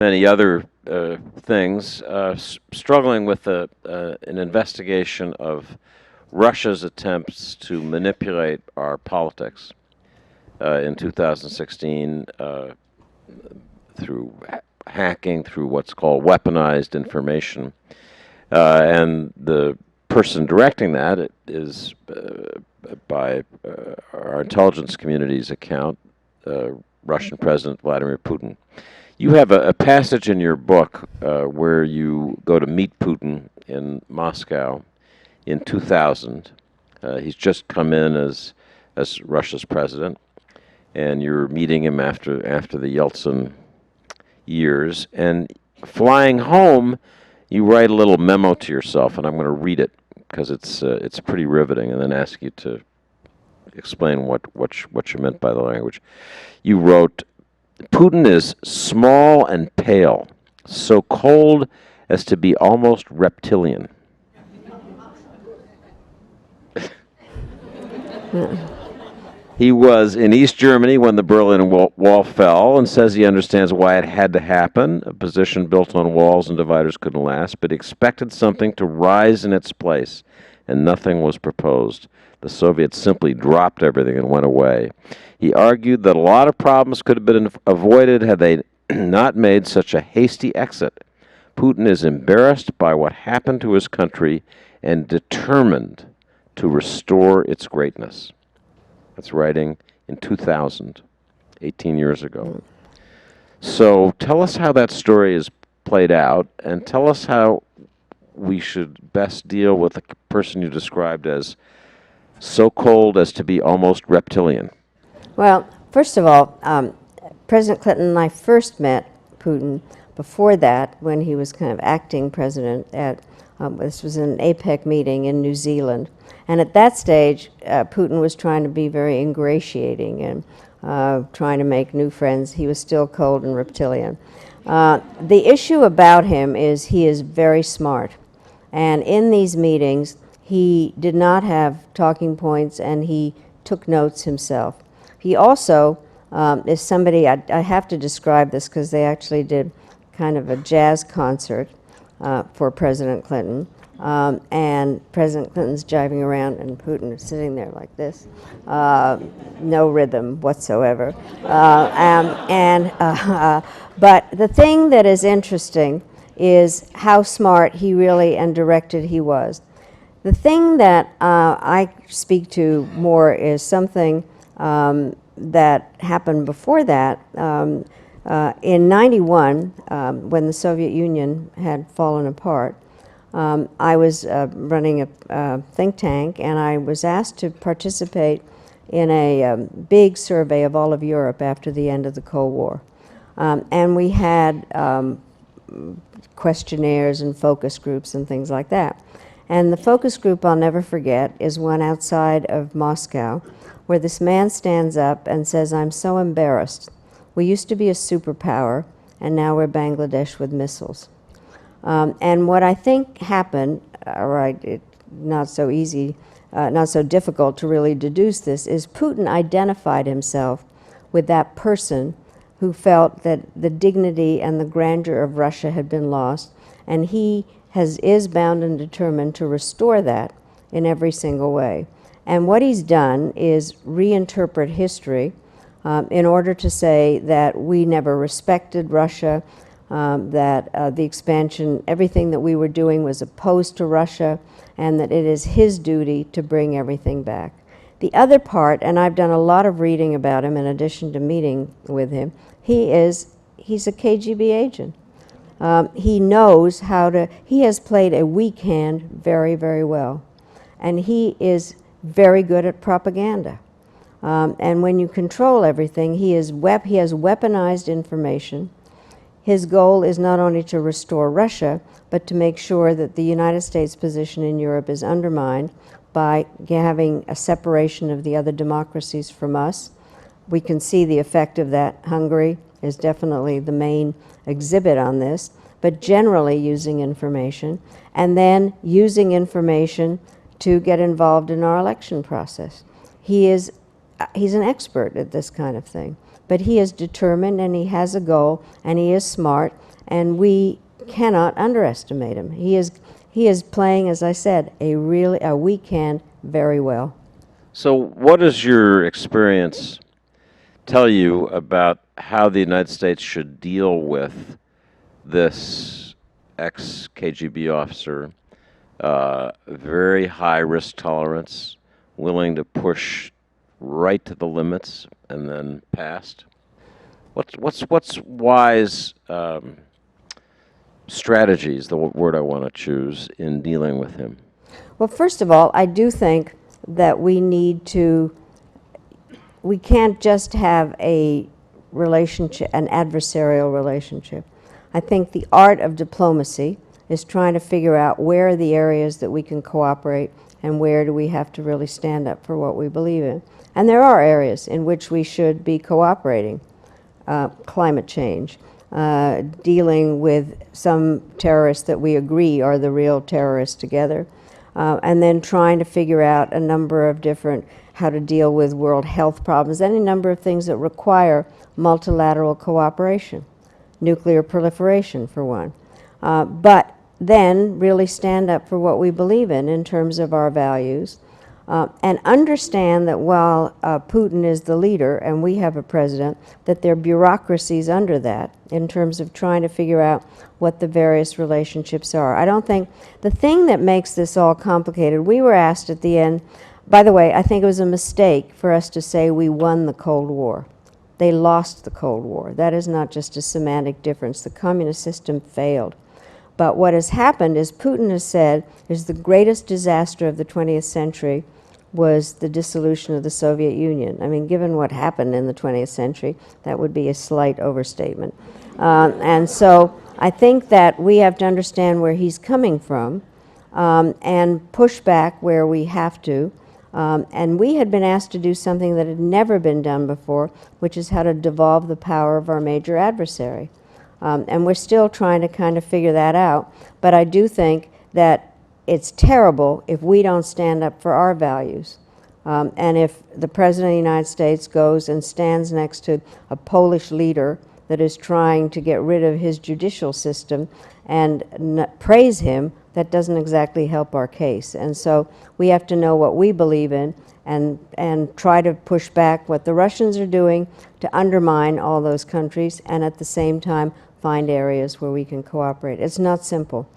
many other things, struggling with an investigation of Russia's attempts to manipulate our politics in 2016 through hacking, through what's called weaponized information. And the person directing that is, by our intelligence community's account, Russian President Vladimir Putin. You have a passage in your book where you go to meet Putin in Moscow in 2000. He's just come in as Russia's president, and you're meeting him after the Yeltsin years. And flying home, you write a little memo to yourself, and I'm going to read it because it's pretty riveting, and then ask you to explain what you meant by the language. You wrote, "Putin is small and pale, so cold as to be almost reptilian." He was in East Germany when the Berlin Wall fell, and says he understands why it had to happen. A position built on walls and dividers couldn't last, but he expected something to rise in its place, and nothing was proposed. The Soviets simply dropped everything and went away. He argued that a lot of problems could have been avoided had they not made such a hasty exit. Putin is embarrassed by what happened to his country and determined to restore its greatness. That's writing in 2000, 18 years ago. So tell us how that story is played out, and tell us how we should best deal with the person you described as so cold as to be almost reptilian. Well, first of all, President Clinton and I first met Putin before that, when he was kind of acting president at, this was an APEC meeting in New Zealand. And at that stage, Putin was trying to be very ingratiating and trying to make new friends. He was still cold and reptilian. The issue about him is he is very smart. And in these meetings, he did not have talking points, and he took notes himself. He also is somebody, I have to describe this because they actually did kind of a jazz concert for President Clinton. And President Clinton's jiving around, and Putin is sitting there like this, no rhythm whatsoever. But the thing that is interesting is how smart he really and directed he was. The thing that I speak to more is something that happened before that. In '91, when the Soviet Union had fallen apart, I was running a think tank, and I was asked to participate in a big survey of all of Europe after the end of the Cold War. And we had questionnaires and focus groups and things like that. And the focus group I'll never forget is one outside of Moscow, where this man stands up and says, "I'm so embarrassed. We used to be a superpower, and now we're Bangladesh with missiles." And what I think happened, not so easy, not so difficult to really deduce this, is Putin identified himself with that person who felt that the dignity and the grandeur of Russia had been lost, and he is bound and determined to restore that in every single way. And what he's done is reinterpret history in order to say that we never respected Russia, that the expansion, everything that we were doing was opposed to Russia, and that it is his duty to bring everything back. The other part, and I've done a lot of reading about him in addition to meeting with him, he's a KGB agent. He knows he has played a weak hand very, very well. And he is very good at propaganda. And when you control everything, he has weaponized information. His goal is not only to restore Russia, but to make sure that the United States' position in Europe is undermined by having a separation of the other democracies from us. We can see the effect of that. Hungary is definitely the main exhibit on this, but generally using information, and then using information to get involved in our election process. He's an expert at this kind of thing, but he is determined, and he has a goal, and he is smart, and we cannot underestimate him. He is playing, as I said, a weak hand very well. So, what does your experience tell you about how the United States should deal with this ex-KGB officer? Very high risk tolerance, willing to push right to the limits and then past. What's wise strategies, the word I want to choose, in dealing with him? Well, first of all, I do think that we can't just have a relationship, an adversarial relationship. I think the art of diplomacy is trying to figure out where are the areas that we can cooperate and where do we have to really stand up for what we believe in. And there are areas in which we should be cooperating. Climate change, dealing with some terrorists that we agree are the real terrorists together, and then trying to figure out a number of different, how to deal with world health problems, any number of things that require multilateral cooperation, nuclear proliferation for one. But then really stand up for what we believe in terms of our values, and understand that while Putin is the leader and we have a president, that there are bureaucracies under that in terms of trying to figure out what the various relationships are. I don't think, the thing that makes this all complicated, we were asked at the end, by the way, I think it was a mistake for us to say we won the Cold War. They lost the Cold War. That is not just a semantic difference. The communist system failed. But what has happened is Putin has said is the greatest disaster of the 20th century was the dissolution of the Soviet Union. I mean, given what happened in the 20th century, that would be a slight overstatement. And so I think that we have to understand where he's coming from and push back where we have to. And we had been asked to do something that had never been done before, which is how to devolve the power of our major adversary. And we're still trying to kind of figure that out. But I do think that it's terrible if we don't stand up for our values. And if the President of the United States goes and stands next to a Polish leader that is trying to get rid of his judicial system and praise him, that doesn't exactly help our case. And so we have to know what we believe in and try to push back what the Russians are doing to undermine all those countries, and at the same time find areas where we can cooperate. It's not simple.